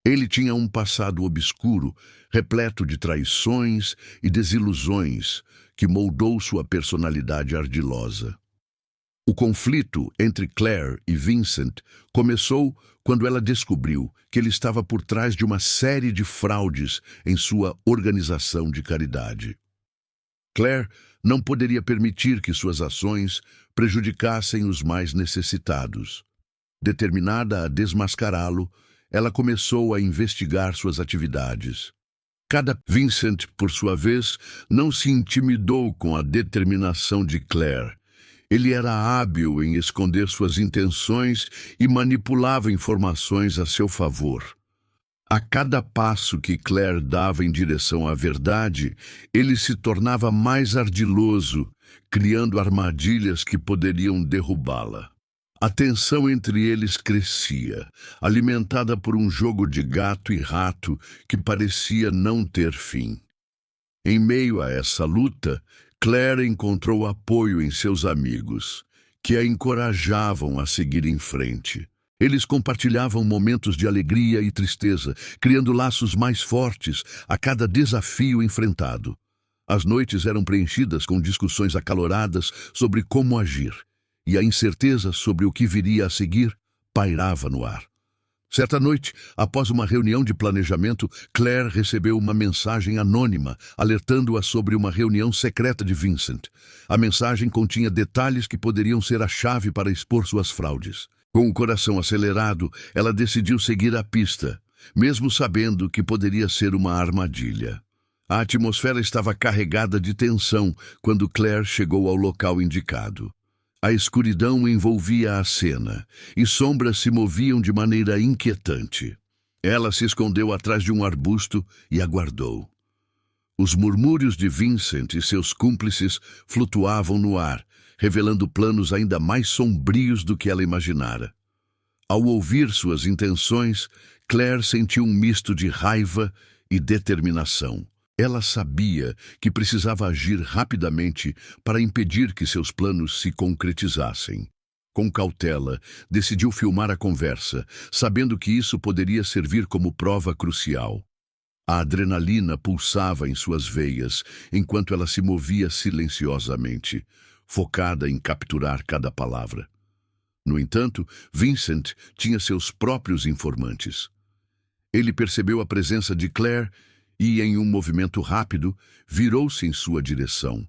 Ele tinha um passado obscuro, repleto de traições e desilusões, que moldou sua personalidade ardilosa. O conflito entre Claire e Vincent começou quando ela descobriu que ele estava por trás de uma série de fraudes em sua organização de caridade. Claire não poderia permitir que suas ações prejudicassem os mais necessitados. Determinada a desmascará-lo, ela começou a investigar suas atividades. Vincent, por sua vez, não se intimidou com a determinação de Claire. Ele era hábil em esconder suas intenções e manipulava informações a seu favor. A cada passo que Claire dava em direção à verdade, ele se tornava mais ardiloso, criando armadilhas que poderiam derrubá-la. A tensão entre eles crescia, alimentada por um jogo de gato e rato que parecia não ter fim. Em meio a essa luta, Claire encontrou apoio em seus amigos, que a encorajavam a seguir em frente. Eles compartilhavam momentos de alegria e tristeza, criando laços mais fortes a cada desafio enfrentado. As noites eram preenchidas com discussões acaloradas sobre como agir, e a incerteza sobre o que viria a seguir pairava no ar. Certa noite, após uma reunião de planejamento, Claire recebeu uma mensagem anônima, alertando-a sobre uma reunião secreta de Vincent. A mensagem continha detalhes que poderiam ser a chave para expor suas fraudes. Com o coração acelerado, ela decidiu seguir a pista, mesmo sabendo que poderia ser uma armadilha. A atmosfera estava carregada de tensão quando Claire chegou ao local indicado. A escuridão envolvia a cena, e sombras se moviam de maneira inquietante. Ela se escondeu atrás de um arbusto e aguardou. Os murmúrios de Vincent e seus cúmplices flutuavam no ar, revelando planos ainda mais sombrios do que ela imaginara. Ao ouvir suas intenções, Claire sentiu um misto de raiva e determinação. Ela sabia que precisava agir rapidamente para impedir que seus planos se concretizassem. Com cautela, decidiu filmar a conversa, sabendo que isso poderia servir como prova crucial. A adrenalina pulsava em suas veias, enquanto ela se movia silenciosamente, focada em capturar cada palavra. No entanto, Vincent tinha seus próprios informantes. Ele percebeu a presença de Claire e, em um movimento rápido, virou-se em sua direção.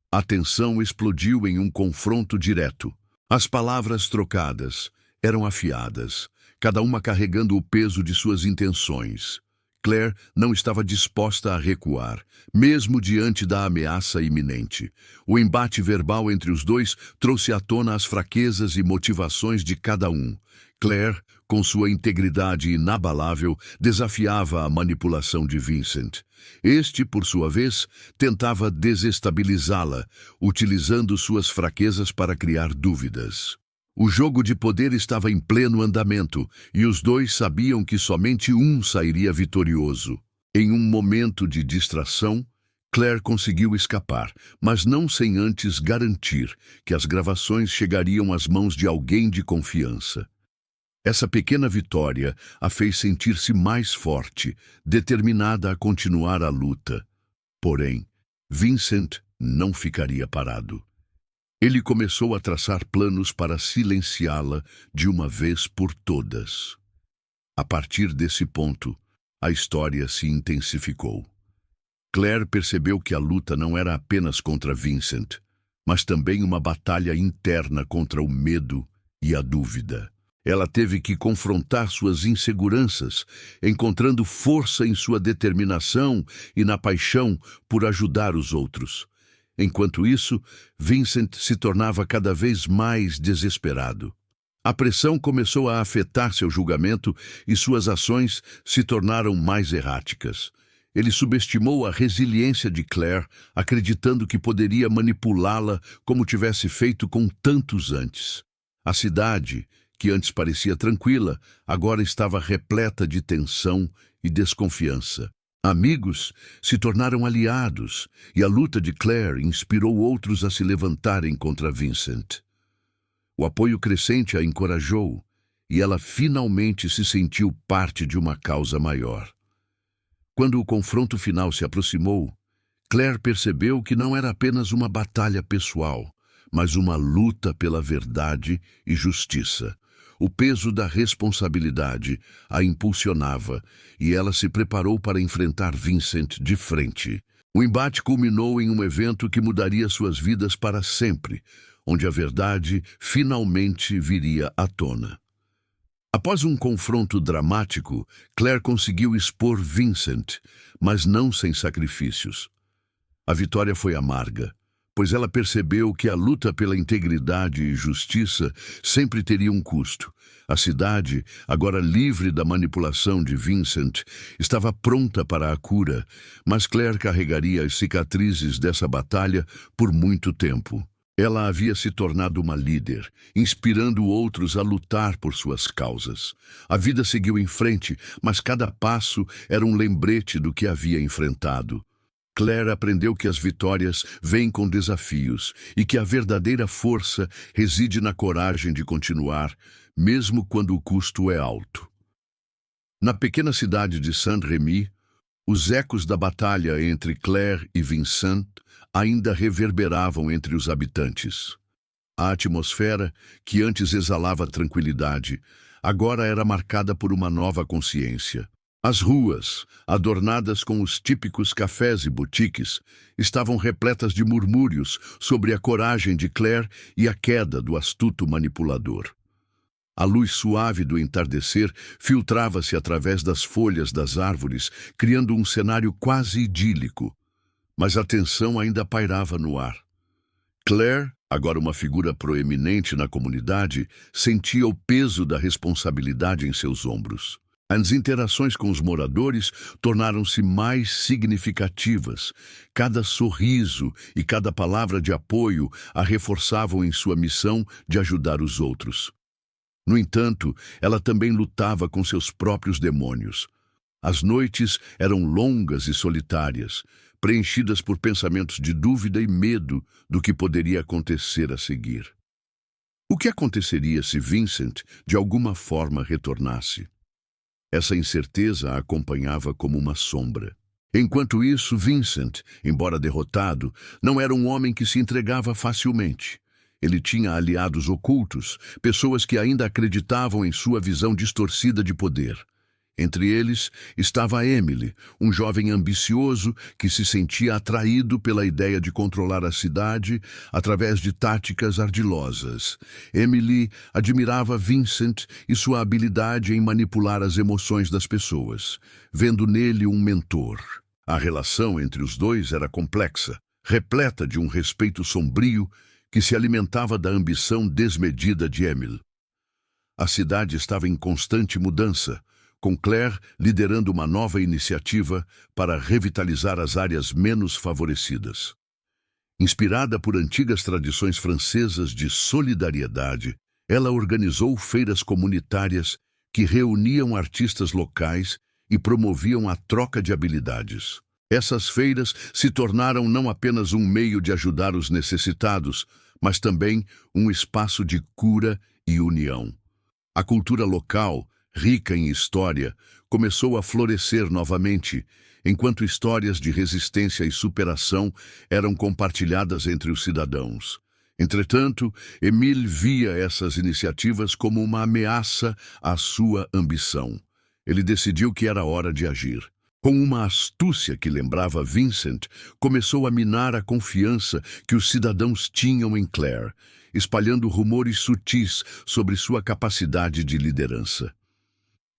A tensão explodiu em um confronto direto. As palavras trocadas eram afiadas, cada uma carregando o peso de suas intenções. Claire não estava disposta a recuar, mesmo diante da ameaça iminente. O embate verbal entre os dois trouxe à tona as fraquezas e motivações de cada um. Claire, com sua integridade inabalável, desafiava a manipulação de Vincent. Este, por sua vez, tentava desestabilizá-la, utilizando suas fraquezas para criar dúvidas. O jogo de poder estava em pleno andamento, e os dois sabiam que somente um sairia vitorioso. Em um momento de distração, Claire conseguiu escapar, mas não sem antes garantir que as gravações chegariam às mãos de alguém de confiança. Essa pequena vitória a fez sentir-se mais forte, determinada a continuar a luta. Porém, Vincent não ficaria parado. Ele começou a traçar planos para silenciá-la de uma vez por todas. A partir desse ponto, a história se intensificou. Claire percebeu que a luta não era apenas contra Vincent, mas também uma batalha interna contra o medo e a dúvida. Ela teve que confrontar suas inseguranças, encontrando força em sua determinação e na paixão por ajudar os outros. Enquanto isso, Vincent se tornava cada vez mais desesperado. A pressão começou a afetar seu julgamento e suas ações se tornaram mais erráticas. Ele subestimou a resiliência de Claire, acreditando que poderia manipulá-la como tivesse feito com tantos antes. A cidade, que antes parecia tranquila, agora estava repleta de tensão e desconfiança. Amigos se tornaram aliados, e a luta de Claire inspirou outros a se levantarem contra Vincent. O apoio crescente a encorajou, e ela finalmente se sentiu parte de uma causa maior. Quando o confronto final se aproximou, Claire percebeu que não era apenas uma batalha pessoal, mas uma luta pela verdade e justiça. O peso da responsabilidade a impulsionava e ela se preparou para enfrentar Vincent de frente. O embate culminou em um evento que mudaria suas vidas para sempre, onde a verdade finalmente viria à tona. Após um confronto dramático, Claire conseguiu expor Vincent, mas não sem sacrifícios. A vitória foi amarga, pois ela percebeu que a luta pela integridade e justiça sempre teria um custo. A cidade, agora livre da manipulação de Vincent, estava pronta para a cura, mas Claire carregaria as cicatrizes dessa batalha por muito tempo. Ela havia se tornado uma líder, inspirando outros a lutar por suas causas. A vida seguiu em frente, mas cada passo era um lembrete do que havia enfrentado. Claire aprendeu que as vitórias vêm com desafios e que a verdadeira força reside na coragem de continuar, mesmo quando o custo é alto. Na pequena cidade de Saint-Rémy, os ecos da batalha entre Claire e Vincent ainda reverberavam entre os habitantes. A atmosfera, que antes exalava tranquilidade, agora era marcada por uma nova consciência. As ruas, adornadas com os típicos cafés e boutiques, estavam repletas de murmúrios sobre a coragem de Claire e a queda do astuto manipulador. A luz suave do entardecer filtrava-se através das folhas das árvores, criando um cenário quase idílico. Mas a tensão ainda pairava no ar. Claire, agora uma figura proeminente na comunidade, sentia o peso da responsabilidade em seus ombros. As interações com os moradores tornaram-se mais significativas. Cada sorriso e cada palavra de apoio a reforçavam em sua missão de ajudar os outros. No entanto, ela também lutava com seus próprios demônios. As noites eram longas e solitárias, preenchidas por pensamentos de dúvida e medo do que poderia acontecer a seguir. O que aconteceria se Vincent, de alguma forma, retornasse? Essa incerteza a acompanhava como uma sombra. Enquanto isso, Vincent, embora derrotado, não era um homem que se entregava facilmente. Ele tinha aliados ocultos, pessoas que ainda acreditavam em sua visão distorcida de poder. Entre eles estava Emily, um jovem ambicioso que se sentia atraído pela ideia de controlar a cidade através de táticas ardilosas. Emily admirava Vincent e sua habilidade em manipular as emoções das pessoas, vendo nele um mentor. A relação entre os dois era complexa, repleta de um respeito sombrio que se alimentava da ambição desmedida de Emily. A cidade estava em constante mudança, com Claire liderando uma nova iniciativa para revitalizar as áreas menos favorecidas. Inspirada por antigas tradições francesas de solidariedade, ela organizou feiras comunitárias que reuniam artistas locais e promoviam a troca de habilidades. Essas feiras se tornaram não apenas um meio de ajudar os necessitados, mas também um espaço de cura e união. A cultura local, rica em história, começou a florescer novamente, enquanto histórias de resistência e superação eram compartilhadas entre os cidadãos. Entretanto, Émile via essas iniciativas como uma ameaça à sua ambição. Ele decidiu que era hora de agir. Com uma astúcia que lembrava Vincent, começou a minar a confiança que os cidadãos tinham em Claire, espalhando rumores sutis sobre sua capacidade de liderança.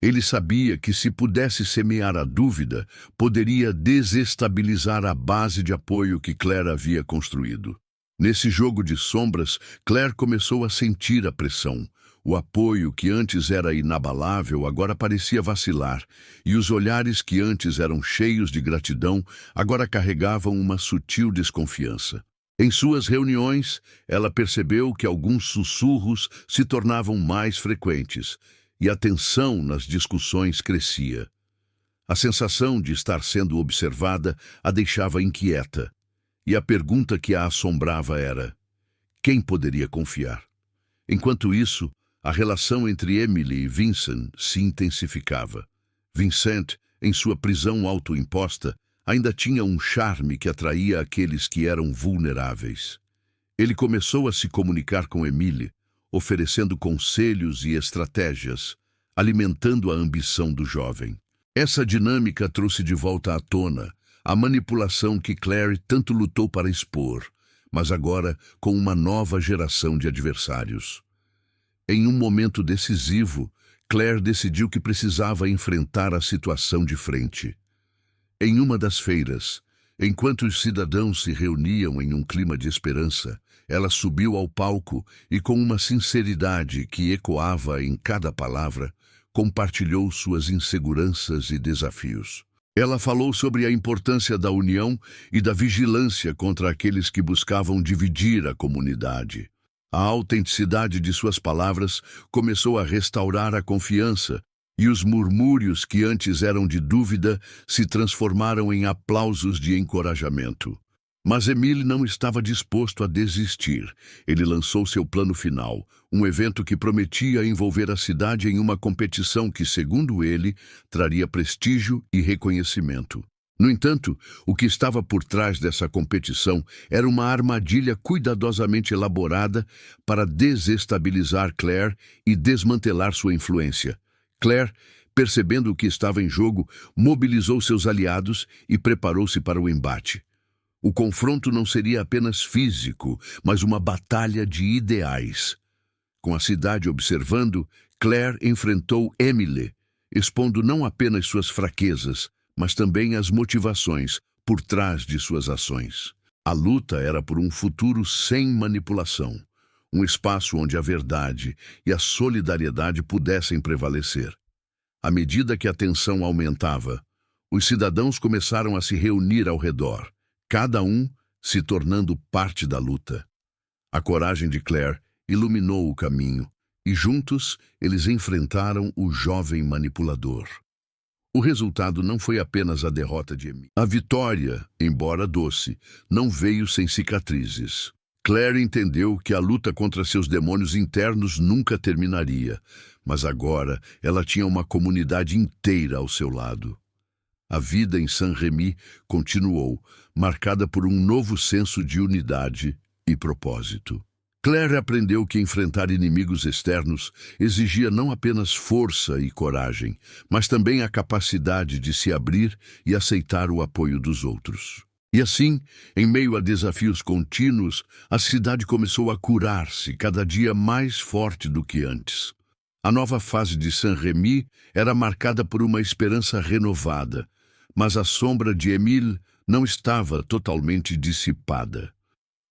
Ele sabia que, se pudesse semear a dúvida, poderia desestabilizar a base de apoio que Claire havia construído. Nesse jogo de sombras, Claire começou a sentir a pressão. O apoio que antes era inabalável agora parecia vacilar, e os olhares que antes eram cheios de gratidão agora carregavam uma sutil desconfiança. Em suas reuniões, ela percebeu que alguns sussurros se tornavam mais frequentes, e a tensão nas discussões crescia. A sensação de estar sendo observada a deixava inquieta, e a pergunta que a assombrava era: quem poderia confiar? Enquanto isso, A relação entre Emily e Vincent se intensificava. Vincent, em sua prisão autoimposta, ainda tinha um charme que atraía aqueles que eram vulneráveis. Ele começou a se comunicar com Emily, oferecendo conselhos e estratégias, alimentando a ambição do jovem. Essa dinâmica trouxe de volta à tona a manipulação que Claire tanto lutou para expor, mas agora com uma nova geração de adversários. Em um momento decisivo, Claire decidiu que precisava enfrentar a situação de frente. Em uma das feiras, enquanto os cidadãos se reuniam em um clima de esperança, ela subiu ao palco e, com uma sinceridade que ecoava em cada palavra, compartilhou suas inseguranças e desafios. Ela falou sobre a importância da união e da vigilância contra aqueles que buscavam dividir a comunidade. A autenticidade de suas palavras começou a restaurar a confiança, e os murmúrios que antes eram de dúvida se transformaram em aplausos de encorajamento. Mas Emile não estava disposto a desistir. Ele lançou seu plano final, um evento que prometia envolver a cidade em uma competição que, segundo ele, traria prestígio e reconhecimento. No entanto, o que estava por trás dessa competição era uma armadilha cuidadosamente elaborada para desestabilizar Claire e desmantelar sua influência. Claire, percebendo o que estava em jogo, mobilizou seus aliados e preparou-se para o embate. O confronto não seria apenas físico, mas uma batalha de ideais. Com a cidade observando, Claire enfrentou Emily, expondo não apenas suas fraquezas, mas também as motivações por trás de suas ações. A luta era por um futuro sem manipulação, um espaço onde a verdade e a solidariedade pudessem prevalecer. À medida que a tensão aumentava, os cidadãos começaram a se reunir ao redor, cada um se tornando parte da luta. A coragem de Claire iluminou o caminho, e juntos eles enfrentaram o jovem manipulador. O resultado não foi apenas a derrota de Emily. A vitória, embora doce, não veio sem cicatrizes. Claire entendeu que a luta contra seus demônios internos nunca terminaria, mas agora ela tinha uma comunidade inteira ao seu lado. A vida em Saint-Rémy continuou, marcada por um novo senso de unidade e propósito. Claire aprendeu que enfrentar inimigos externos exigia não apenas força e coragem, mas também a capacidade de se abrir e aceitar o apoio dos outros. E assim, em meio a desafios contínuos, a cidade começou a curar-se cada dia mais forte do que antes. A nova fase de Saint-Rémy era marcada por uma esperança renovada, mas a sombra de Emile não estava totalmente dissipada.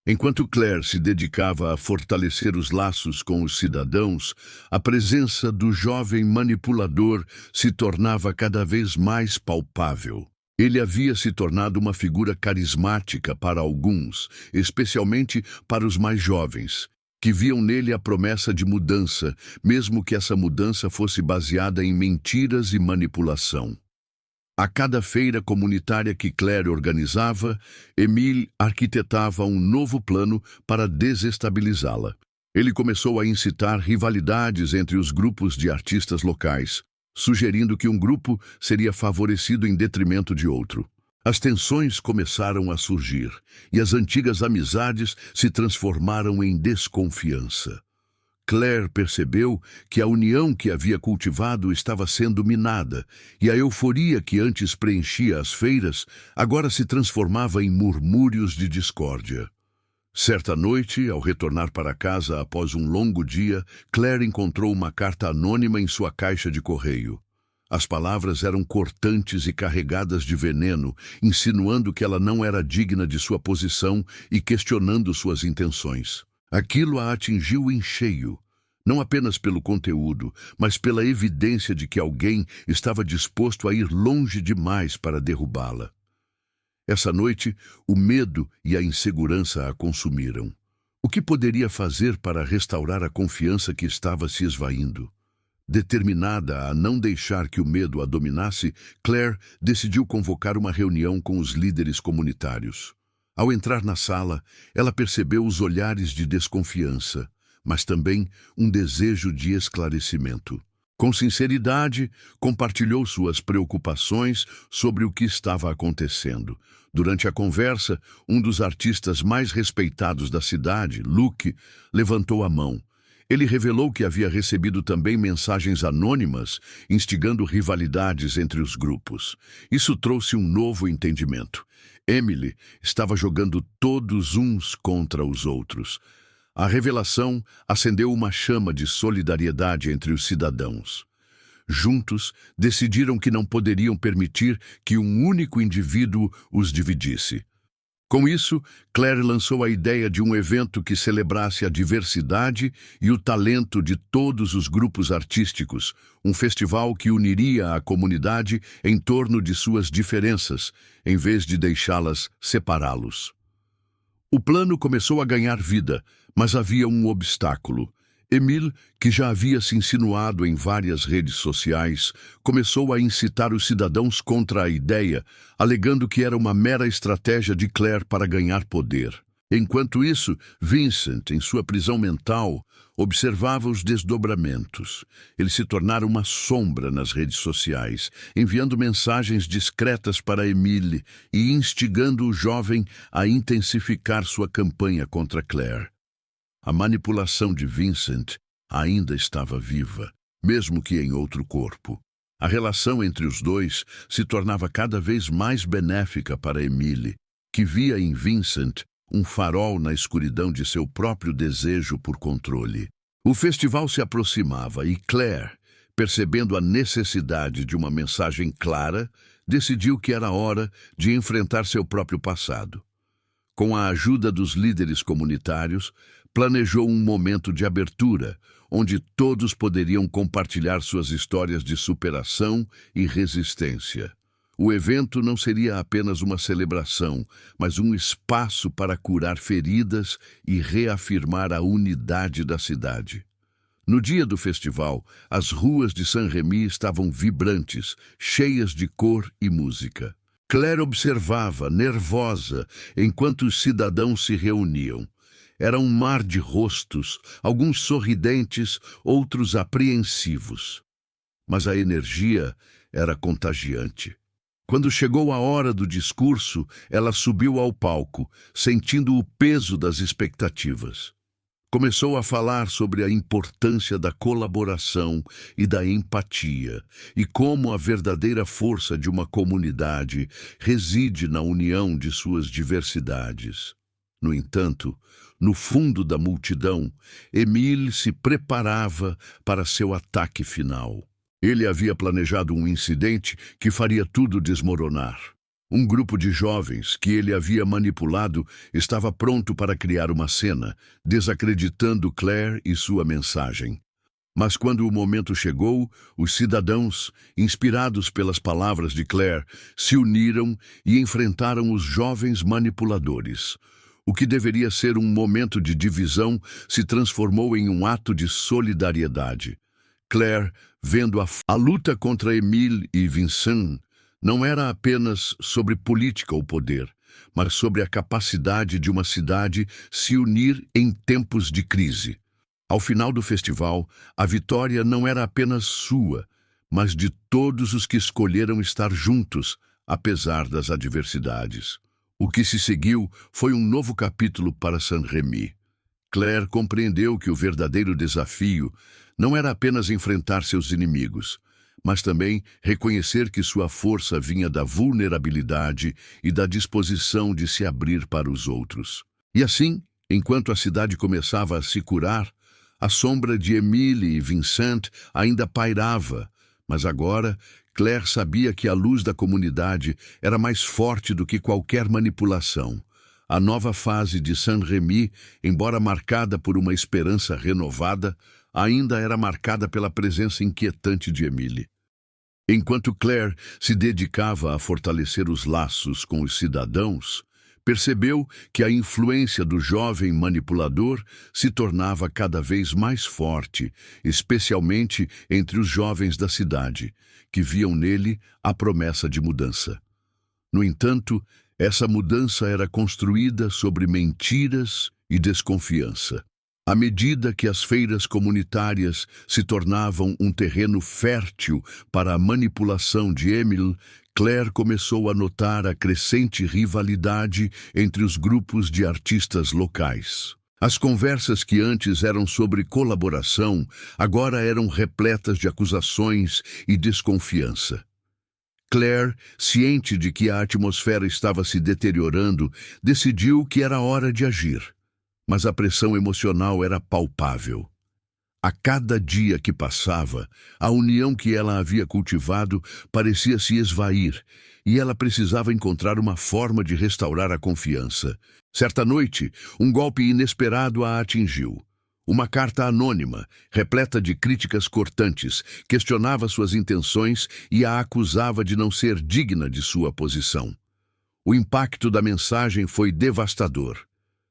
Enquanto Claire se dedicava a fortalecer os laços com os cidadãos, a presença do jovem manipulador se tornava cada vez mais palpável. Ele havia se tornado uma figura carismática para alguns, especialmente para os mais jovens, que viam nele a promessa de mudança, mesmo que essa mudança fosse baseada em mentiras e manipulação. A cada feira comunitária que Claire organizava, Emile arquitetava um novo plano para desestabilizá-la. Ele começou a incitar rivalidades entre os grupos de artistas locais, sugerindo que um grupo seria favorecido em detrimento de outro. As tensões começaram a surgir, e as antigas amizades se transformaram em desconfiança. Claire percebeu que a união que havia cultivado estava sendo minada, e a euforia que antes preenchia as feiras agora se transformava em murmúrios de discórdia. Certa noite, ao retornar para casa após um longo dia, Claire encontrou uma carta anônima em sua caixa de correio. As palavras eram cortantes e carregadas de veneno, insinuando que ela não era digna de sua posição e questionando suas intenções. Aquilo a atingiu em cheio, não apenas pelo conteúdo, mas pela evidência de que alguém estava disposto a ir longe demais para derrubá-la. Essa noite, o medo e a insegurança a consumiram. O que poderia fazer para restaurar a confiança que estava se esvaindo? Determinada a não deixar que o medo a dominasse, Claire decidiu convocar uma reunião com os líderes comunitários. Ao entrar na sala, ela percebeu os olhares de desconfiança, mas também um desejo de esclarecimento. Com sinceridade, compartilhou suas preocupações sobre o que estava acontecendo. Durante a conversa, um dos artistas mais respeitados da cidade, Luke, levantou a mão. Ele revelou que havia recebido também mensagens anônimas, instigando rivalidades entre os grupos. Isso trouxe um novo entendimento. Emily estava jogando todos uns contra os outros. A revelação acendeu uma chama de solidariedade entre os cidadãos. Juntos, decidiram que não poderiam permitir que um único indivíduo os dividisse. Com isso, Claire lançou a ideia de um evento que celebrasse a diversidade e o talento de todos os grupos artísticos, um festival que uniria a comunidade em torno de suas diferenças, em vez de deixá-las separá-los. O plano começou a ganhar vida, mas havia um obstáculo. Emile, que já havia se insinuado em várias redes sociais, começou a incitar os cidadãos contra a ideia, alegando que era uma mera estratégia de Claire para ganhar poder. Enquanto isso, Vincent, em sua prisão mental, observava os desdobramentos. Ele se tornara uma sombra nas redes sociais, enviando mensagens discretas para Emile e instigando o jovem a intensificar sua campanha contra Claire. A manipulação de Vincent ainda estava viva, mesmo que em outro corpo. A relação entre os dois se tornava cada vez mais benéfica para Emile, que via em Vincent um farol na escuridão de seu próprio desejo por controle. O festival se aproximava e Claire, percebendo a necessidade de uma mensagem clara, decidiu que era hora de enfrentar seu próprio passado. Com a ajuda dos líderes comunitários, planejou um momento de abertura, onde todos poderiam compartilhar suas histórias de superação e resistência. O evento não seria apenas uma celebração, mas um espaço para curar feridas e reafirmar a unidade da cidade. No dia do festival, as ruas de Saint-Rémy estavam vibrantes, cheias de cor e música. Claire observava, nervosa, enquanto os cidadãos se reuniam. Era um mar de rostos, alguns sorridentes, outros apreensivos. Mas a energia era contagiante. Quando chegou a hora do discurso, ela subiu ao palco, sentindo o peso das expectativas. Começou a falar sobre a importância da colaboração e da empatia, e como a verdadeira força de uma comunidade reside na união de suas diversidades. No entanto, no fundo da multidão, Emile se preparava para seu ataque final. Ele havia planejado um incidente que faria tudo desmoronar. Um grupo de jovens que ele havia manipulado estava pronto para criar uma cena, desacreditando Claire e sua mensagem. Mas quando o momento chegou, os cidadãos, inspirados pelas palavras de Claire, se uniram e enfrentaram os jovens manipuladores. O que deveria ser um momento de divisão se transformou em um ato de solidariedade. Claire, vendo a luta contra Emile e Vincent, não era apenas sobre política ou poder, mas sobre a capacidade de uma cidade se unir em tempos de crise. Ao final do festival, a vitória não era apenas sua, mas de todos os que escolheram estar juntos, apesar das adversidades. O que se seguiu foi um novo capítulo para Saint-Rémy. Claire compreendeu que o verdadeiro desafio não era apenas enfrentar seus inimigos, mas também reconhecer que sua força vinha da vulnerabilidade e da disposição de se abrir para os outros. E assim, enquanto a cidade começava a se curar, a sombra de Emile e Vincent ainda pairava, mas agora Claire sabia que a luz da comunidade era mais forte do que qualquer manipulação. A nova fase de Saint-Rémy, embora marcada por uma esperança renovada, ainda era marcada pela presença inquietante de Emile. Enquanto Claire se dedicava a fortalecer os laços com os cidadãos, percebeu que a influência do jovem manipulador se tornava cada vez mais forte, especialmente entre os jovens da cidade, que viam nele a promessa de mudança. No entanto, essa mudança era construída sobre mentiras e desconfiança. À medida que as feiras comunitárias se tornavam um terreno fértil para a manipulação de Emile, Claire começou a notar a crescente rivalidade entre os grupos de artistas locais. As conversas que antes eram sobre colaboração, agora eram repletas de acusações e desconfiança. Claire, ciente de que a atmosfera estava se deteriorando, decidiu que era hora de agir. Mas a pressão emocional era palpável. A cada dia que passava, a união que ela havia cultivado parecia se esvair, e ela precisava encontrar uma forma de restaurar a confiança. Certa noite, um golpe inesperado a atingiu. Uma carta anônima, repleta de críticas cortantes, questionava suas intenções e a acusava de não ser digna de sua posição. O impacto da mensagem foi devastador.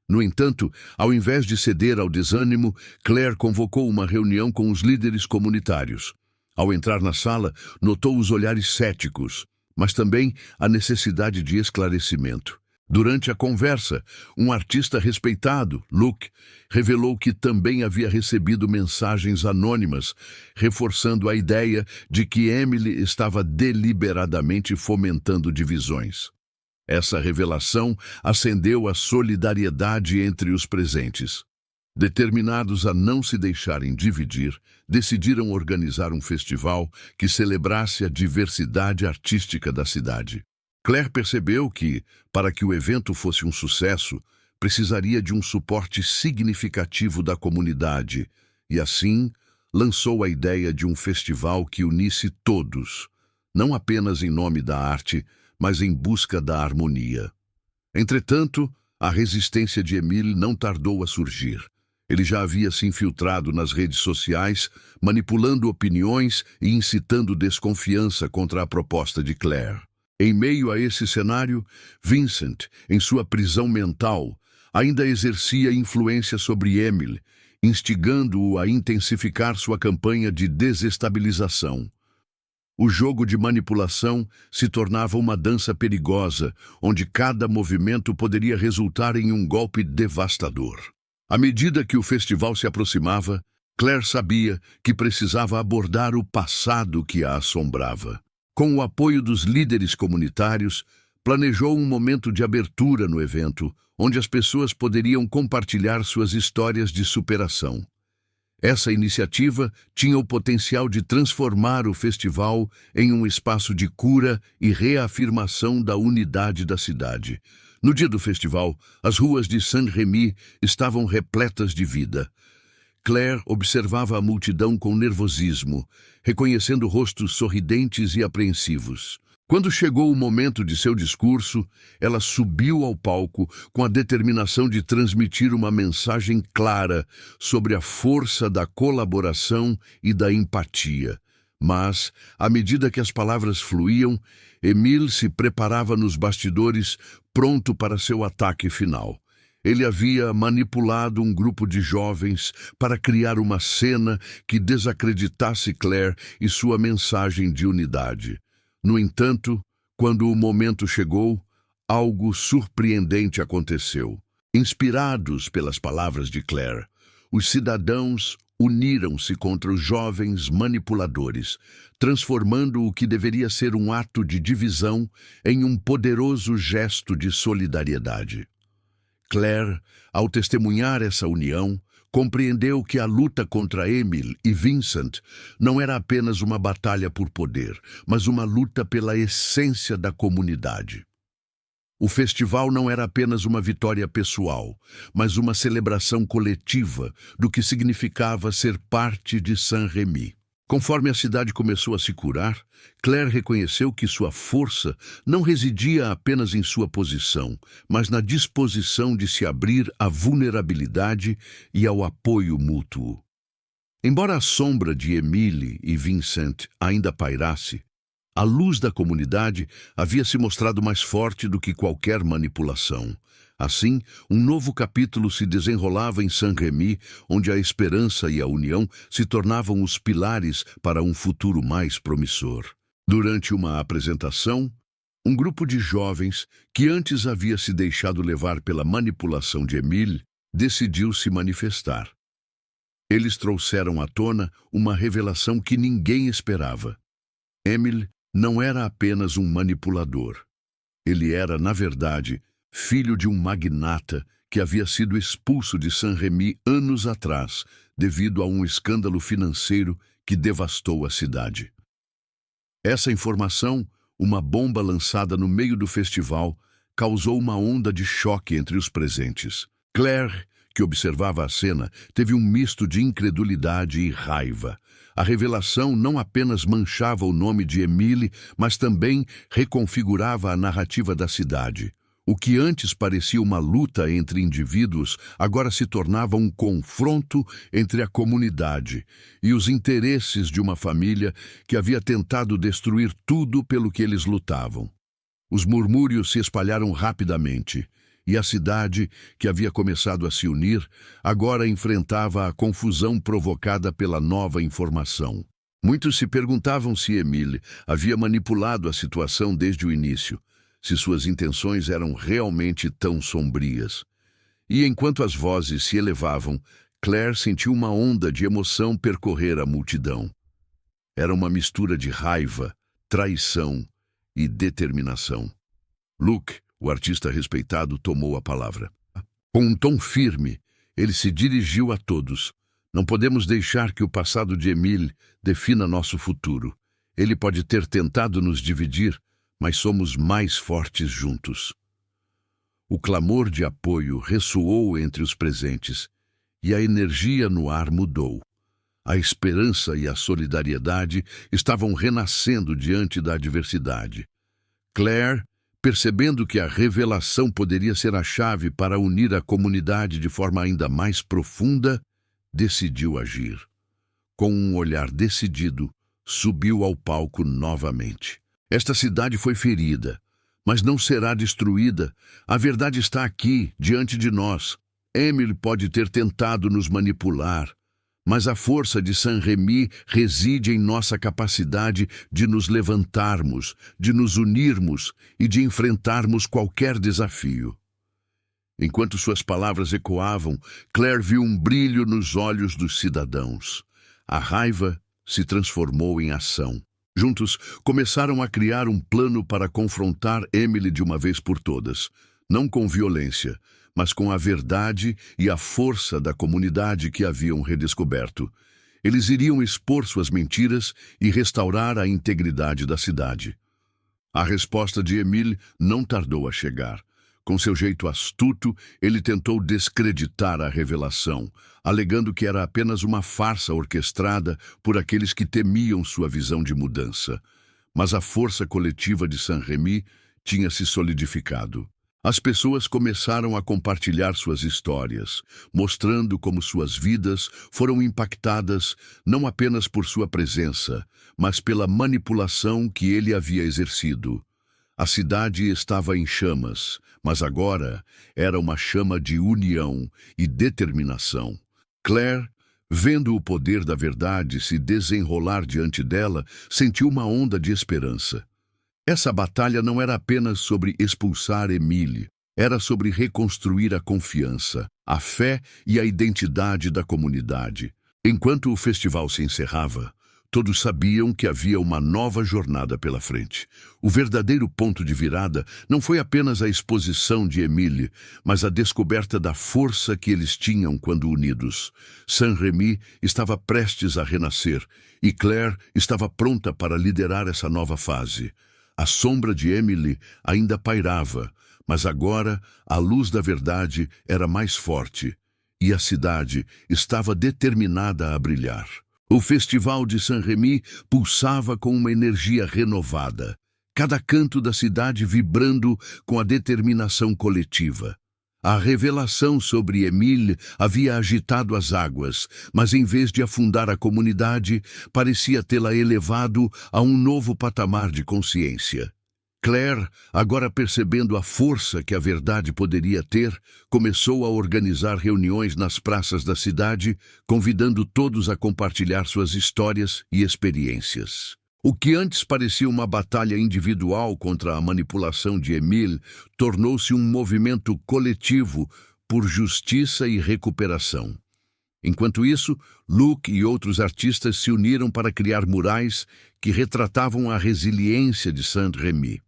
No entanto, ao invés de ceder ao desânimo, Claire convocou uma reunião com os líderes comunitários. Ao entrar na sala, notou os olhares céticos, mas também a necessidade de esclarecimento. Durante a conversa, um artista respeitado, Luke, revelou que também havia recebido mensagens anônimas, reforçando a ideia de que Emily estava deliberadamente fomentando divisões. Essa revelação acendeu a solidariedade entre os presentes. Determinados a não se deixarem dividir, decidiram organizar um festival que celebrasse a diversidade artística da cidade. Claire percebeu que, para que o evento fosse um sucesso, precisaria de um suporte significativo da comunidade e, assim, lançou a ideia de um festival que unisse todos, não apenas em nome da arte, mas em busca da harmonia. Entretanto, a resistência de Emile não tardou a surgir. Ele já havia se infiltrado nas redes sociais, manipulando opiniões e incitando desconfiança contra a proposta de Claire. Em meio a esse cenário, Vincent, em sua prisão mental, ainda exercia influência sobre Emile, instigando-o a intensificar sua campanha de desestabilização. O jogo de manipulação se tornava uma dança perigosa, onde cada movimento poderia resultar em um golpe devastador. À medida que o festival se aproximava, Claire sabia que precisava abordar o passado que a assombrava. Com o apoio dos líderes comunitários, planejou um momento de abertura no evento, onde as pessoas poderiam compartilhar suas histórias de superação. Essa iniciativa tinha o potencial de transformar o festival em um espaço de cura e reafirmação da unidade da cidade. No dia do festival, as ruas de Saint-Rémy estavam repletas de vida. Claire observava a multidão com nervosismo, reconhecendo rostos sorridentes e apreensivos. Quando chegou o momento de seu discurso, ela subiu ao palco com a determinação de transmitir uma mensagem clara sobre a força da colaboração e da empatia. Mas, à medida que as palavras fluíam, Emile se preparava nos bastidores, pronto para seu ataque final. Ele havia manipulado um grupo de jovens para criar uma cena que desacreditasse Claire e sua mensagem de unidade. No entanto, quando o momento chegou, algo surpreendente aconteceu. Inspirados pelas palavras de Claire, os cidadãos uniram-se contra os jovens manipuladores, transformando o que deveria ser um ato de divisão em um poderoso gesto de solidariedade. Claire, ao testemunhar essa união, compreendeu que a luta contra Emile e Vincent não era apenas uma batalha por poder, mas uma luta pela essência da comunidade. O festival não era apenas uma vitória pessoal, mas uma celebração coletiva do que significava ser parte de Saint-Rémy. Conforme a cidade começou a se curar, Claire reconheceu que sua força não residia apenas em sua posição, mas na disposição de se abrir à vulnerabilidade e ao apoio mútuo. Embora a sombra de Emile e Vincent ainda pairasse, a luz da comunidade havia se mostrado mais forte do que qualquer manipulação. Assim, um novo capítulo se desenrolava em Saint-Rémy, onde a esperança e a união se tornavam os pilares para um futuro mais promissor. Durante uma apresentação, um grupo de jovens, que antes havia se deixado levar pela manipulação de Emile, decidiu se manifestar. Eles trouxeram à tona uma revelação que ninguém esperava. Emile não era apenas um manipulador. Ele era, na verdade, filho de um magnata que havia sido expulso de Saint-Rémy anos atrás, devido a um escândalo financeiro que devastou a cidade. Essa informação, uma bomba lançada no meio do festival, causou uma onda de choque entre os presentes. Claire, que observava a cena, teve um misto de incredulidade e raiva. A revelação não apenas manchava o nome de Emile, mas também reconfigurava a narrativa da cidade. O que antes parecia uma luta entre indivíduos, agora se tornava um confronto entre a comunidade e os interesses de uma família que havia tentado destruir tudo pelo que eles lutavam. Os murmúrios se espalharam rapidamente, e a cidade, que havia começado a se unir, agora enfrentava a confusão provocada pela nova informação. Muitos se perguntavam se Emile havia manipulado a situação desde o início, se suas intenções eram realmente tão sombrias. E enquanto as vozes se elevavam, Claire sentiu uma onda de emoção percorrer a multidão. Era uma mistura de raiva, traição e determinação. Luc, o artista respeitado, tomou a palavra. Com um tom firme, ele se dirigiu a todos. Não podemos deixar que o passado de Emile defina nosso futuro. Ele pode ter tentado nos dividir, mas somos mais fortes juntos. O clamor de apoio ressoou entre os presentes, e a energia no ar mudou. A esperança e a solidariedade estavam renascendo diante da adversidade. Claire, percebendo que a revelação poderia ser a chave para unir a comunidade de forma ainda mais profunda, decidiu agir. Com um olhar decidido, subiu ao palco novamente. Esta cidade foi ferida, mas não será destruída. A verdade está aqui, diante de nós. Emile pode ter tentado nos manipular, mas a força de Saint-Rémy reside em nossa capacidade de nos levantarmos, de nos unirmos e de enfrentarmos qualquer desafio. Enquanto suas palavras ecoavam, Claire viu um brilho nos olhos dos cidadãos. A raiva se transformou em ação. Juntos, começaram a criar um plano para confrontar Emile de uma vez por todas, não com violência, mas com a verdade e a força da comunidade que haviam redescoberto. Eles iriam expor suas mentiras e restaurar a integridade da cidade. A resposta de Emile não tardou a chegar. Com seu jeito astuto, ele tentou descreditar a revelação, alegando que era apenas uma farsa orquestrada por aqueles que temiam sua visão de mudança. Mas a força coletiva de Saint-Rémy tinha se solidificado. As pessoas começaram a compartilhar suas histórias, mostrando como suas vidas foram impactadas não apenas por sua presença, mas pela manipulação que ele havia exercido. A cidade estava em chamas, mas agora era uma chama de união e determinação. Claire, vendo o poder da verdade se desenrolar diante dela, sentiu uma onda de esperança. Essa batalha não era apenas sobre expulsar Emile, era sobre reconstruir a confiança, a fé e a identidade da comunidade. Enquanto o festival se encerrava, todos sabiam que havia uma nova jornada pela frente. O verdadeiro ponto de virada não foi apenas a exposição de Emile, mas a descoberta da força que eles tinham quando unidos. Saint-Rémy estava prestes a renascer, e Claire estava pronta para liderar essa nova fase. A sombra de Emile ainda pairava, mas agora a luz da verdade era mais forte, e a cidade estava determinada a brilhar. O festival de Saint-Rémy pulsava com uma energia renovada, cada canto da cidade vibrando com a determinação coletiva. A revelação sobre Emile havia agitado as águas, mas em vez de afundar a comunidade, parecia tê-la elevado a um novo patamar de consciência. Claire, agora percebendo a força que a verdade poderia ter, começou a organizar reuniões nas praças da cidade, convidando todos a compartilhar suas histórias e experiências. O que antes parecia uma batalha individual contra a manipulação de Emile tornou-se um movimento coletivo por justiça e recuperação. Enquanto isso, Luke e outros artistas se uniram para criar murais que retratavam a resiliência de Saint-Rémy.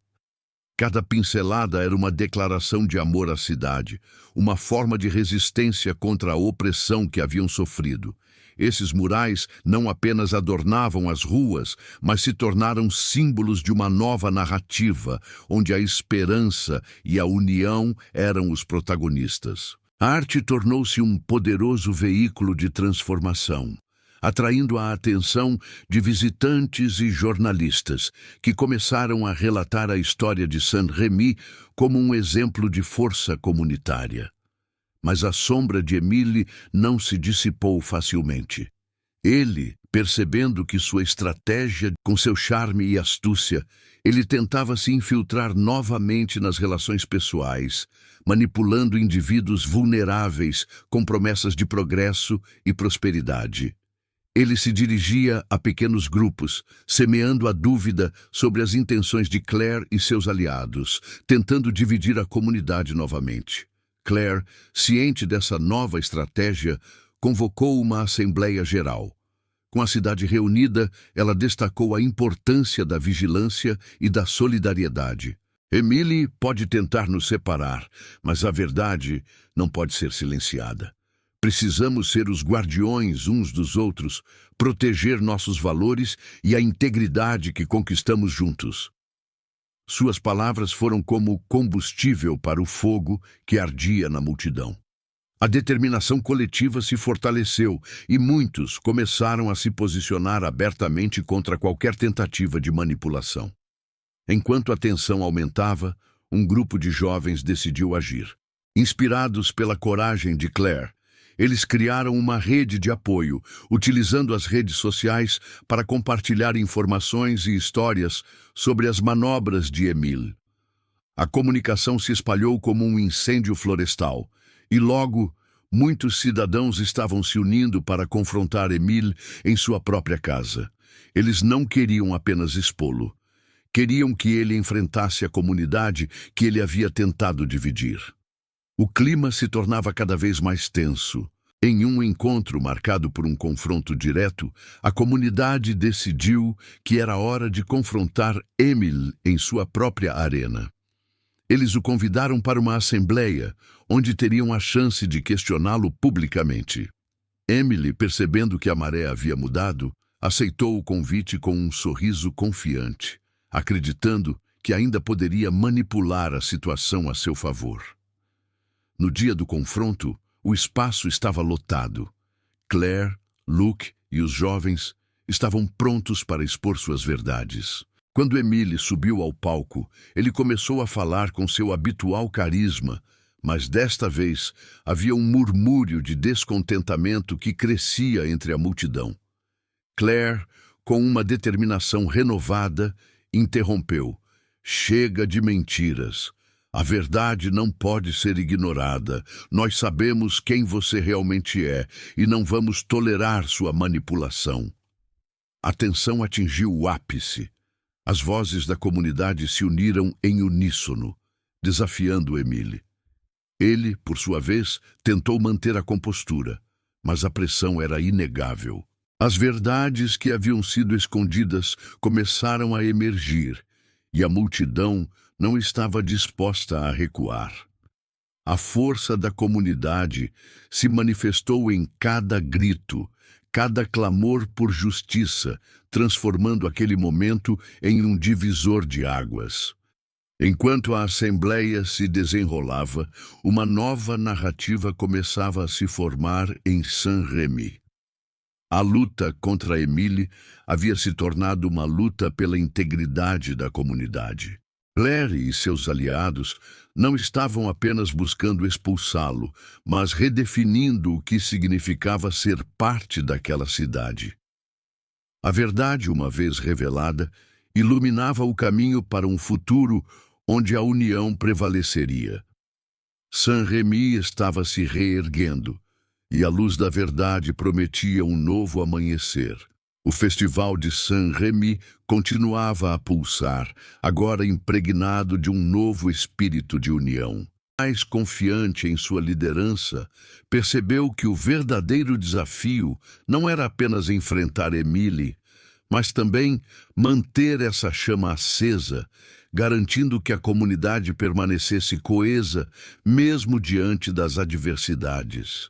Cada pincelada era uma declaração de amor à cidade, uma forma de resistência contra a opressão que haviam sofrido. Esses murais não apenas adornavam as ruas, mas se tornaram símbolos de uma nova narrativa, onde a esperança e a união eram os protagonistas. A arte tornou-se um poderoso veículo de transformação, atraindo a atenção de visitantes e jornalistas, que começaram a relatar a história de Saint-Rémy como um exemplo de força comunitária. Mas a sombra de Émile não se dissipou facilmente. Ele, percebendo que sua estratégia, com seu charme e astúcia, ele tentava se infiltrar novamente nas relações pessoais, manipulando indivíduos vulneráveis com promessas de progresso e prosperidade. Ele se dirigia a pequenos grupos, semeando a dúvida sobre as intenções de Claire e seus aliados, tentando dividir a comunidade novamente. Claire, ciente dessa nova estratégia, convocou uma Assembleia Geral. Com a cidade reunida, ela destacou a importância da vigilância e da solidariedade. Émile pode tentar nos separar, mas a verdade não pode ser silenciada. Precisamos ser os guardiões uns dos outros, proteger nossos valores e a integridade que conquistamos juntos. Suas palavras foram como combustível para o fogo que ardia na multidão. A determinação coletiva se fortaleceu e muitos começaram a se posicionar abertamente contra qualquer tentativa de manipulação. Enquanto a tensão aumentava, um grupo de jovens decidiu agir. Inspirados pela coragem de Claire, eles criaram uma rede de apoio, utilizando as redes sociais para compartilhar informações e histórias sobre as manobras de Émile. A comunicação se espalhou como um incêndio florestal, e logo muitos cidadãos estavam se unindo para confrontar Émile em sua própria casa. Eles não queriam apenas expô-lo. Queriam que ele enfrentasse a comunidade que ele havia tentado dividir. O clima se tornava cada vez mais tenso. Em um encontro marcado por um confronto direto, a comunidade decidiu que era hora de confrontar Émile em sua própria arena. Eles o convidaram para uma assembleia, onde teriam a chance de questioná-lo publicamente. Émile, percebendo que a maré havia mudado, aceitou o convite com um sorriso confiante, acreditando que ainda poderia manipular a situação a seu favor. No dia do confronto, o espaço estava lotado. Claire, Luke e os jovens estavam prontos para expor suas verdades. Quando Émile subiu ao palco, ele começou a falar com seu habitual carisma, mas desta vez havia um murmúrio de descontentamento que crescia entre a multidão. Claire, com uma determinação renovada, interrompeu. Chega de mentiras. A verdade não pode ser ignorada. Nós sabemos quem você realmente é e não vamos tolerar sua manipulação. A tensão atingiu o ápice. As vozes da comunidade se uniram em uníssono, desafiando Émile. Ele, por sua vez, tentou manter a compostura, mas a pressão era inegável. As verdades que haviam sido escondidas começaram a emergir, e a multidão não estava disposta a recuar. A força da comunidade se manifestou em cada grito, cada clamor por justiça, transformando aquele momento em um divisor de águas. Enquanto a assembleia se desenrolava, uma nova narrativa começava a se formar em Saint-Rémy. A luta contra Émile havia se tornado uma luta pela integridade da comunidade. Claire e seus aliados não estavam apenas buscando expulsá-lo, mas redefinindo o que significava ser parte daquela cidade. A verdade, uma vez revelada, iluminava o caminho para um futuro onde a união prevaleceria. Saint-Rémy estava se reerguendo, e a luz da verdade prometia um novo amanhecer. O festival de Saint-Rémy continuava a pulsar, agora impregnado de um novo espírito de união. mais confiante em sua liderança, percebeu que o verdadeiro desafio não era apenas enfrentar Emily, mas também manter essa chama acesa, garantindo que a comunidade permanecesse coesa, mesmo diante das adversidades.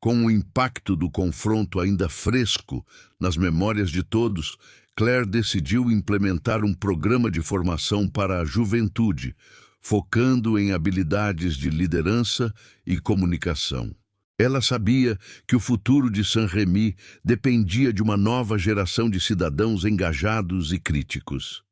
Com o impacto do confronto ainda fresco nas memórias de todos, Claire decidiu implementar um programa de formação para a juventude, focando em habilidades de liderança e comunicação. Ela sabia que o futuro de Saint-Rémy dependia de uma nova geração de cidadãos engajados e críticos.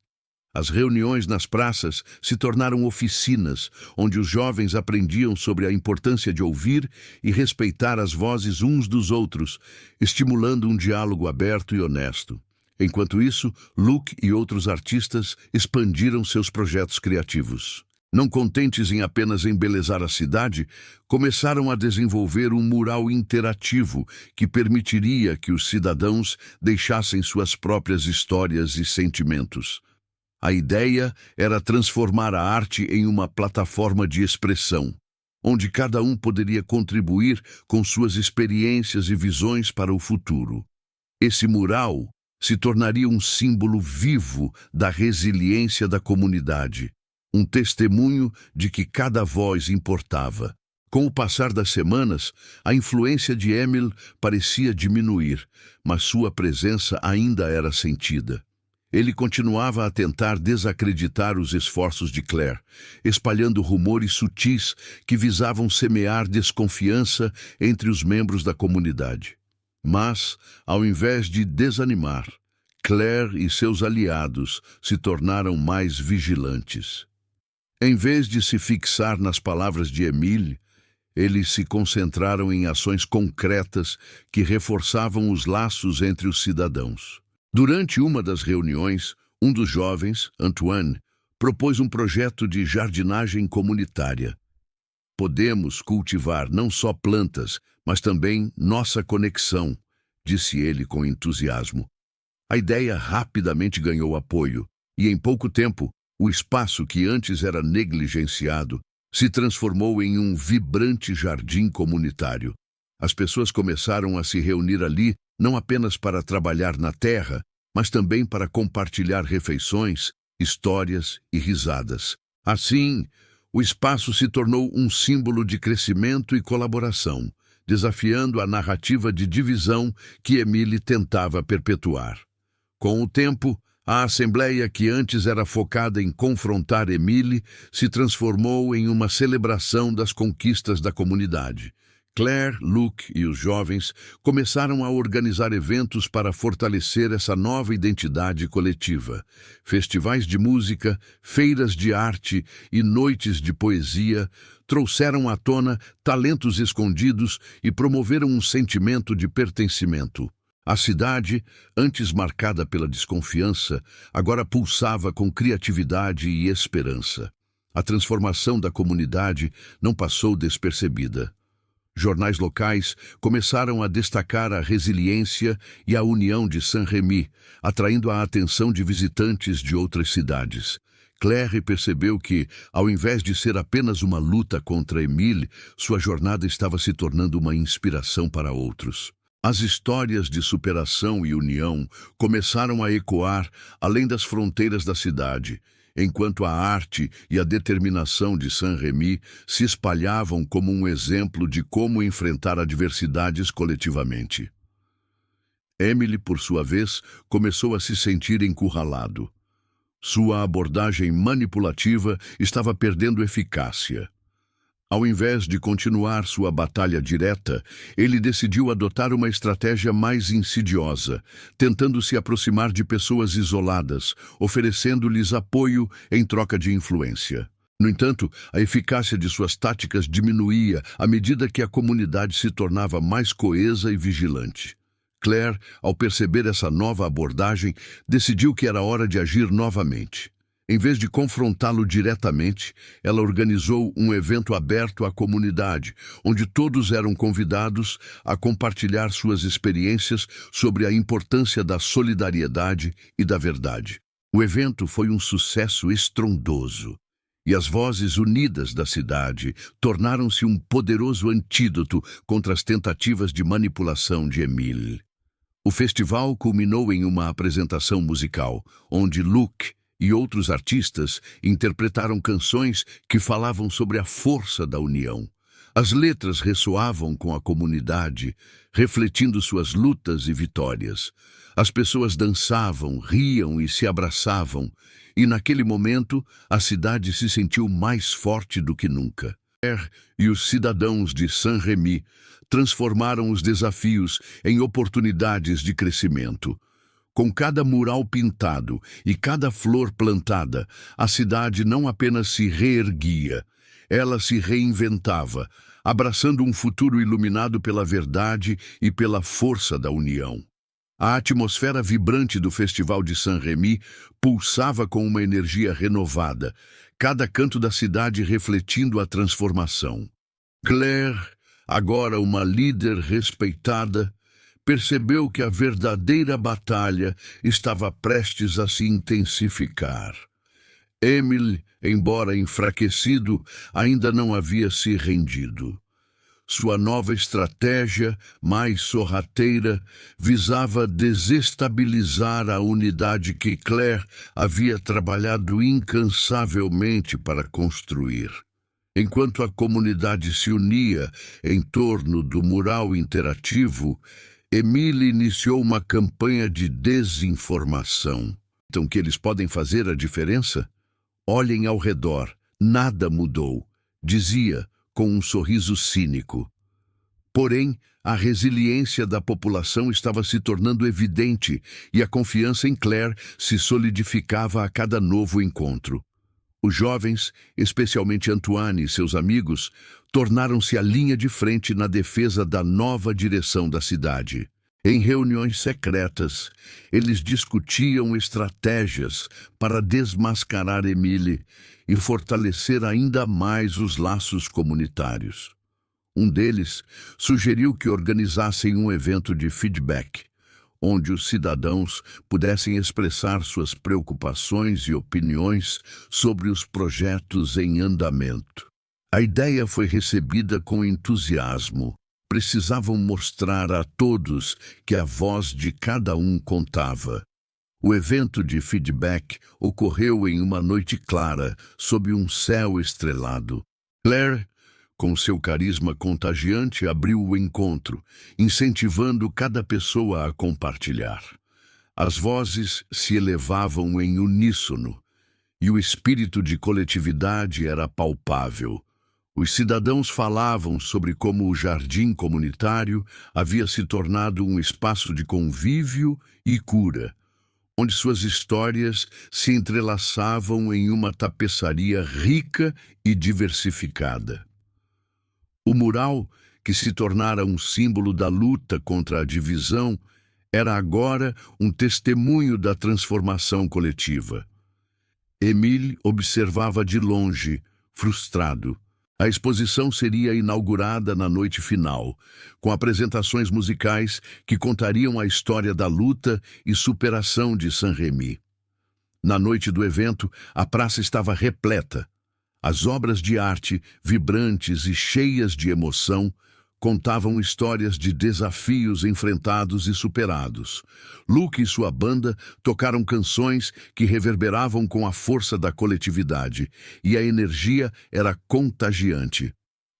As reuniões nas praças se tornaram oficinas, onde os jovens aprendiam sobre a importância de ouvir e respeitar as vozes uns dos outros, estimulando um diálogo aberto e honesto. Enquanto isso, Luke e outros artistas expandiram seus projetos criativos. Não contentes em apenas embelezar a cidade, começaram a desenvolver um mural interativo que permitiria que os cidadãos deixassem suas próprias histórias e sentimentos. A ideia era transformar a arte em uma plataforma de expressão, onde cada um poderia contribuir com suas experiências e visões para o futuro. Esse mural se tornaria um símbolo vivo da resiliência da comunidade, um testemunho de que cada voz importava. Com o passar das semanas, a influência de Emile parecia diminuir, mas sua presença ainda era sentida. Ele continuava a tentar desacreditar os esforços de Claire, espalhando rumores sutis que visavam semear desconfiança entre os membros da comunidade. Mas, ao invés de desanimar, Claire e seus aliados se tornaram mais vigilantes. Em vez de se fixar nas palavras de Emile, eles se concentraram em ações concretas que reforçavam os laços entre os cidadãos. Durante uma das reuniões, um dos jovens, Antoine, propôs um projeto de jardinagem comunitária. Podemos cultivar não só plantas, mas também nossa conexão, disse ele com entusiasmo. A ideia rapidamente ganhou apoio, e em pouco tempo, o espaço que antes era negligenciado se transformou em um vibrante jardim comunitário. As pessoas começaram a se reunir ali não apenas para trabalhar na terra, mas também para compartilhar refeições, histórias e risadas. Assim, o espaço se tornou um símbolo de crescimento e colaboração, desafiando a narrativa de divisão que Emile tentava perpetuar. Com o tempo, a assembleia que antes era focada em confrontar Emile se transformou em uma celebração das conquistas da comunidade. Claire, Luke e os jovens começaram a organizar eventos para fortalecer essa nova identidade coletiva. Festivais de música, feiras de arte e noites de poesia trouxeram à tona talentos escondidos e promoveram um sentimento de pertencimento. A cidade, antes marcada pela desconfiança, agora pulsava com criatividade e esperança. A transformação da comunidade não passou despercebida. Jornais locais começaram a destacar a resiliência e a união de Saint-Rémy, atraindo a atenção de visitantes de outras cidades. Claire percebeu que, ao invés de ser apenas uma luta contra Emile, sua jornada estava se tornando uma inspiração para outros. As histórias de superação e união começaram a ecoar além das fronteiras da cidade, enquanto a arte e a determinação de Saint-Rémy se espalhavam como um exemplo de como enfrentar adversidades coletivamente. Emily, por sua vez, começou a se sentir encurralado. Sua abordagem manipulativa estava perdendo eficácia. Ao invés de continuar sua batalha direta, ele decidiu adotar uma estratégia mais insidiosa, tentando se aproximar de pessoas isoladas, oferecendo-lhes apoio em troca de influência. No entanto, a eficácia de suas táticas diminuía à medida que a comunidade se tornava mais coesa e vigilante. Claire, ao perceber essa nova abordagem, decidiu que era hora de agir novamente. Em vez de confrontá-lo diretamente, ela organizou um evento aberto à comunidade, onde todos eram convidados a compartilhar suas experiências sobre a importância da solidariedade e da verdade. O evento foi um sucesso estrondoso, e as vozes unidas da cidade tornaram-se um poderoso antídoto contra as tentativas de manipulação de Emile. O festival culminou em uma apresentação musical, onde Luke e outros artistas interpretaram canções que falavam sobre a força da união. As letras ressoavam com a comunidade, refletindo suas lutas e vitórias. As pessoas dançavam, riam e se abraçavam, e naquele momento a cidade se sentiu mais forte do que nunca. Claire e os cidadãos de Saint-Rémy transformaram os desafios em oportunidades de crescimento. Com cada mural pintado e cada flor plantada, a cidade não apenas se reerguia, ela se reinventava, abraçando um futuro iluminado pela verdade e pela força da união. A atmosfera vibrante do Festival de Saint-Rémy pulsava com uma energia renovada, cada canto da cidade refletindo a transformação. Claire, agora uma líder respeitada, percebeu que a verdadeira batalha estava prestes a se intensificar. Emile, embora enfraquecido, ainda não havia se rendido. Sua nova estratégia, mais sorrateira, visava desestabilizar a unidade que Claire havia trabalhado incansavelmente para construir. Enquanto a comunidade se unia em torno do mural interativo, Emile iniciou uma campanha de desinformação. Então, que eles podem fazer a diferença? Olhem ao redor, nada mudou, dizia com um sorriso cínico. Porém, a resiliência da população estava se tornando evidente e a confiança em Claire se solidificava a cada novo encontro. Os jovens, especialmente Antoine e seus amigos, tornaram-se a linha de frente na defesa da nova direção da cidade. Em reuniões secretas, eles discutiam estratégias para desmascarar Emile e fortalecer ainda mais os laços comunitários. Um deles sugeriu que organizassem um evento de feedback, onde os cidadãos pudessem expressar suas preocupações e opiniões sobre os projetos em andamento. A ideia foi recebida com entusiasmo. Precisavam mostrar a todos que a voz de cada um contava. O evento de feedback ocorreu em uma noite clara, sob um céu estrelado. Claire, com seu carisma contagiante, abriu o encontro, incentivando cada pessoa a compartilhar. As vozes se elevavam em uníssono, e o espírito de coletividade era palpável. Os cidadãos falavam sobre como o jardim comunitário havia se tornado um espaço de convívio e cura, onde suas histórias se entrelaçavam em uma tapeçaria rica e diversificada. O mural, que se tornara um símbolo da luta contra a divisão, era agora um testemunho da transformação coletiva. Emile observava de longe, frustrado. A exposição seria inaugurada na noite final, com apresentações musicais que contariam a história da luta e superação de Saint-Rémy. Na noite do evento, a praça estava repleta. As obras de arte, vibrantes e cheias de emoção, contavam histórias de desafios enfrentados e superados. Luke e sua banda tocaram canções que reverberavam com a força da coletividade, e a energia era contagiante.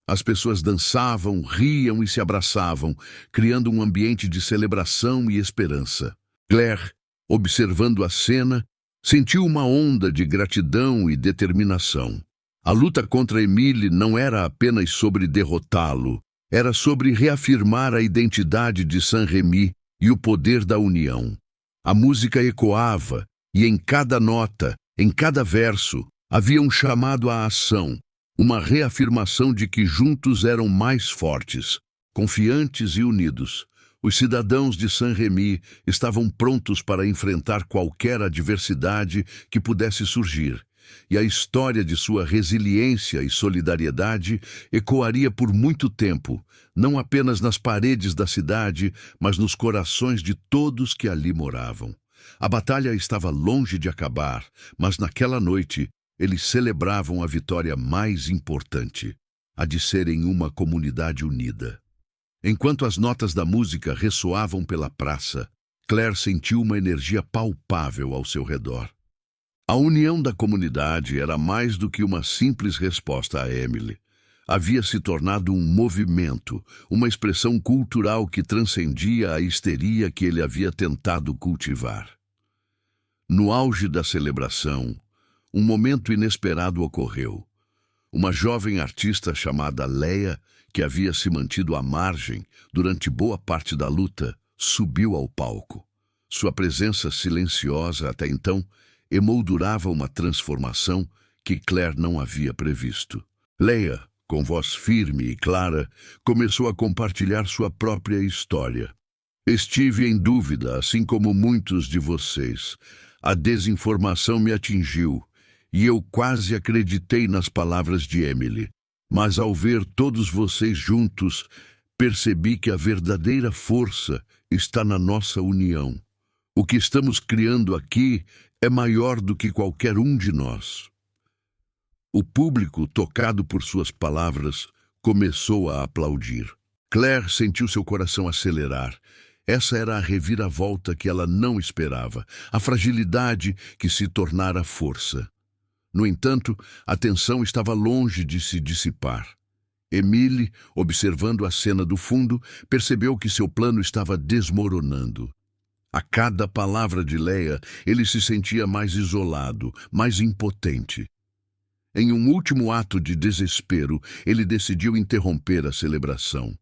As pessoas dançavam, riam e se abraçavam, criando um ambiente de celebração e esperança. Claire, observando a cena, sentiu uma onda de gratidão e determinação. A luta contra Emile não era apenas sobre derrotá-lo, era sobre reafirmar a identidade de Saint-Rémy e o poder da união. A música ecoava, e em cada nota, em cada verso, havia um chamado à ação, uma reafirmação de que juntos eram mais fortes, confiantes e unidos. Os cidadãos de Saint-Rémy estavam prontos para enfrentar qualquer adversidade que pudesse surgir, e a história de sua resiliência e solidariedade ecoaria por muito tempo, não apenas nas paredes da cidade, mas nos corações de todos que ali moravam. A batalha estava longe de acabar, mas naquela noite, Eles celebravam a vitória mais importante, a de serem uma comunidade unida. Enquanto as notas da música ressoavam pela praça, Claire sentiu uma energia palpável ao seu redor. A união da comunidade era mais do que uma simples resposta a Emily. Havia se tornado um movimento, uma expressão cultural que transcendia a histeria que ele havia tentado cultivar. No auge da celebração, um momento inesperado ocorreu. Uma jovem artista chamada Leia, que havia se mantido à margem durante boa parte da luta, subiu ao palco. Sua presença silenciosa até então emoldurava uma transformação que Claire não havia previsto. Leia, com voz firme e clara, começou a compartilhar sua própria história. Estive em dúvida, assim como muitos de vocês. A desinformação me atingiu e eu quase acreditei nas palavras de Emily. Mas ao ver todos vocês juntos, percebi que a verdadeira força está na nossa união. O que estamos criando aqui é maior do que qualquer um de nós. O público, tocado por suas palavras, começou a aplaudir. Claire sentiu seu coração acelerar. Essa era a reviravolta que ela não esperava, a fragilidade que se tornara força. No entanto, a tensão estava longe de se dissipar. Emily, observando a cena do fundo, percebeu que seu plano estava desmoronando. A cada palavra de Leia, ele se sentia mais isolado, mais impotente. Em um último ato de desespero, ele decidiu interromper a celebração.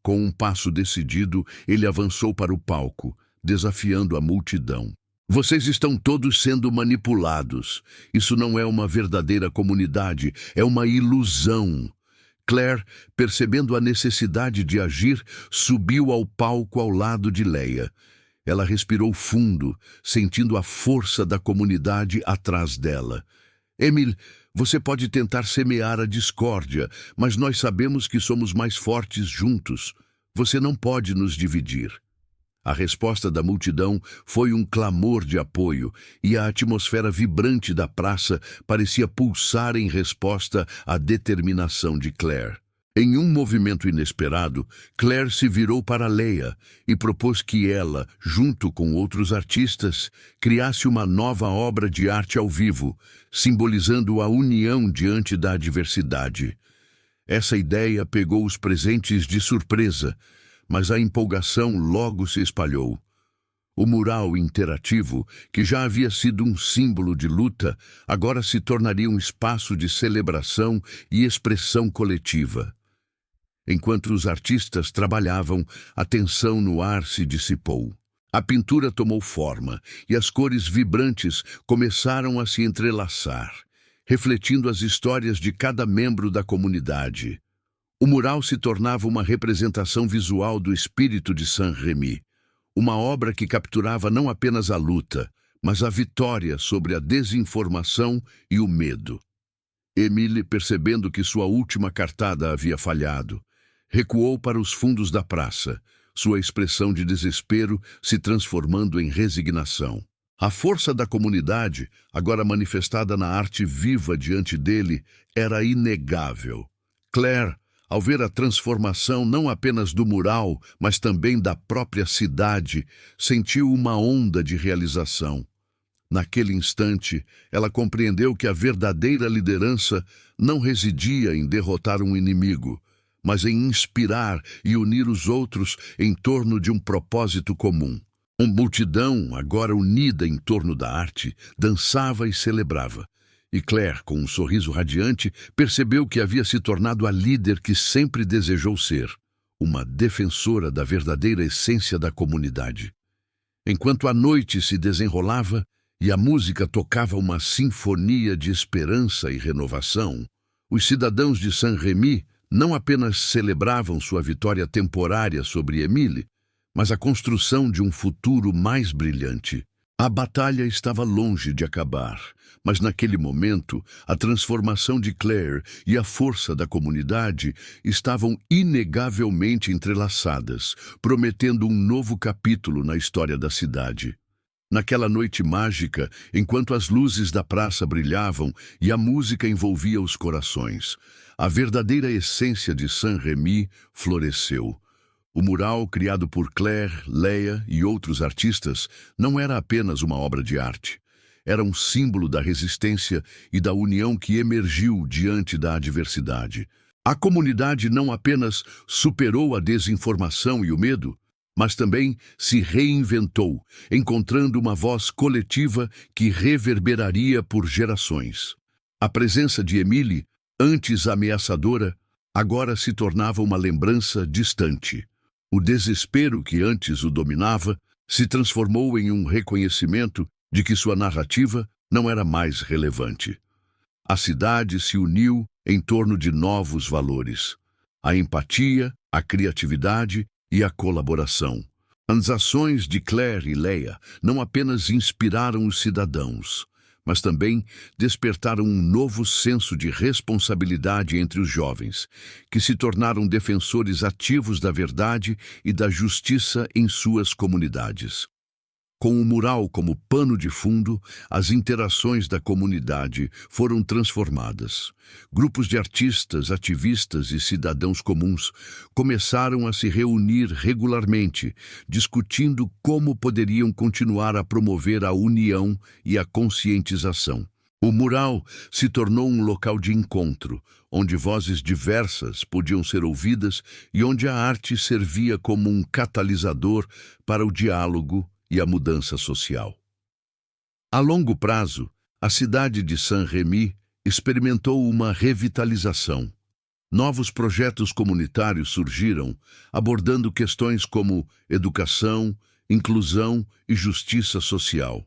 Com um passo decidido, ele avançou para o palco, desafiando a multidão. Vocês estão todos sendo manipulados. Isso não é uma verdadeira comunidade, é uma ilusão. Claire, percebendo a necessidade de agir, subiu ao palco ao lado de Leia. Ela respirou fundo, sentindo a força da comunidade atrás dela. Emily, você pode tentar semear a discórdia, mas nós sabemos que somos mais fortes juntos. Você não pode nos dividir. A resposta da multidão foi um clamor de apoio, e a atmosfera vibrante da praça parecia pulsar em resposta à determinação de Claire. Em um movimento inesperado, Claire se virou para Leia e propôs que ela, junto com outros artistas, criasse uma nova obra de arte ao vivo, simbolizando a união diante da adversidade. Essa ideia pegou os presentes de surpresa, mas a empolgação logo se espalhou. O mural interativo, que já havia sido um símbolo de luta, agora se tornaria um espaço de celebração e expressão coletiva. Enquanto os artistas trabalhavam, a tensão no ar se dissipou. A pintura tomou forma e as cores vibrantes começaram a se entrelaçar, refletindo as histórias de cada membro da comunidade. O mural se tornava uma representação visual do espírito de Saint-Remy, uma obra que capturava não apenas a luta, mas a vitória sobre a desinformação e o medo. Emily, percebendo que sua última cartada havia falhado, recuou para os fundos da praça, sua expressão de desespero se transformando em resignação. A força da comunidade, agora manifestada na arte viva diante dele, era inegável. Claire, ao ver a transformação não apenas do mural, mas também da própria cidade, sentiu uma onda de realização. Naquele instante, ela compreendeu que a verdadeira liderança não residia em derrotar um inimigo, mas em inspirar e unir os outros em torno de um propósito comum. Uma multidão, agora unida em torno da arte, dançava e celebrava. E Claire, com um sorriso radiante, percebeu que havia se tornado a líder que sempre desejou ser, uma defensora da verdadeira essência da comunidade. Enquanto a noite se desenrolava e a música tocava uma sinfonia de esperança e renovação, os cidadãos de Saint-Remy não apenas celebravam sua vitória temporária sobre Emily, mas a construção de um futuro mais brilhante. A batalha estava longe de acabar, mas naquele momento, a transformação de Claire e a força da comunidade estavam inegavelmente entrelaçadas, prometendo um novo capítulo na história da cidade. Naquela noite mágica, enquanto as luzes da praça brilhavam e a música envolvia os corações, a verdadeira essência de Saint-Remy floresceu. O mural, criado por Claire, Leia e outros artistas, não era apenas uma obra de arte. Era um símbolo da resistência e da união que emergiu diante da adversidade. A comunidade não apenas superou a desinformação e o medo, mas também se reinventou, encontrando uma voz coletiva que reverberaria por gerações. A presença de Emily, antes ameaçadora, agora se tornava uma lembrança distante. O desespero que antes o dominava se transformou em um reconhecimento de que sua narrativa não era mais relevante. A cidade se uniu em torno de novos valores: a empatia, a criatividade e a colaboração. As ações de Claire e Leia não apenas inspiraram os cidadãos, mas também despertaram um novo senso de responsabilidade entre os jovens, que se tornaram defensores ativos da verdade e da justiça em suas comunidades. Com o mural como pano de fundo, as interações da comunidade foram transformadas. Grupos de artistas, ativistas e cidadãos comuns começaram a se reunir regularmente, discutindo como poderiam continuar a promover a união e a conscientização. O mural se tornou um local de encontro, onde vozes diversas podiam ser ouvidas e onde a arte servia como um catalisador para o diálogo e a mudança social. A longo prazo, a cidade de Saint-Remy experimentou uma revitalização. Novos projetos comunitários surgiram, abordando questões como educação, inclusão e justiça social.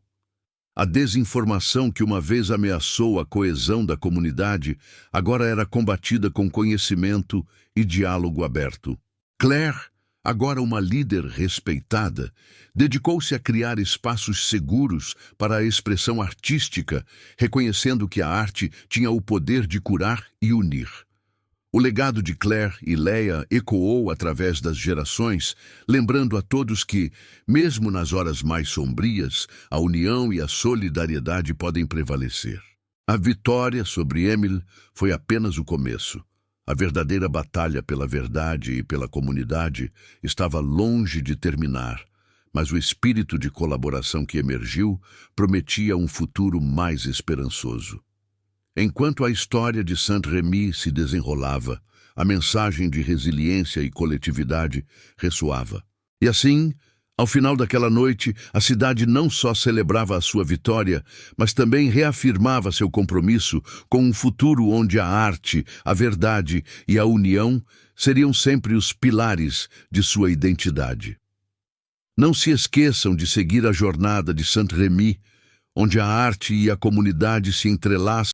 A desinformação que uma vez ameaçou a coesão da comunidade agora era combatida com conhecimento e diálogo aberto. Claire, agora uma líder respeitada, dedicou-se a criar espaços seguros para a expressão artística, reconhecendo que a arte tinha o poder de curar e unir. O legado de Claire e Leia ecoou através das gerações, lembrando a todos que, mesmo nas horas mais sombrias, a união e a solidariedade podem prevalecer. A vitória sobre Emily foi apenas o começo. A verdadeira batalha pela verdade e pela comunidade estava longe de terminar, mas o espírito de colaboração que emergiu prometia um futuro mais esperançoso. Enquanto a história de Saint-Remy se desenrolava, a mensagem de resiliência e coletividade ressoava. E assim, ao final daquela noite, a cidade não só celebrava a sua vitória, mas também reafirmava seu compromisso com um futuro onde a arte, a verdade e a união seriam sempre os pilares de sua identidade. Não se esqueçam de seguir a jornada de Saint-Remy, onde a arte e a comunidade se entrelaçam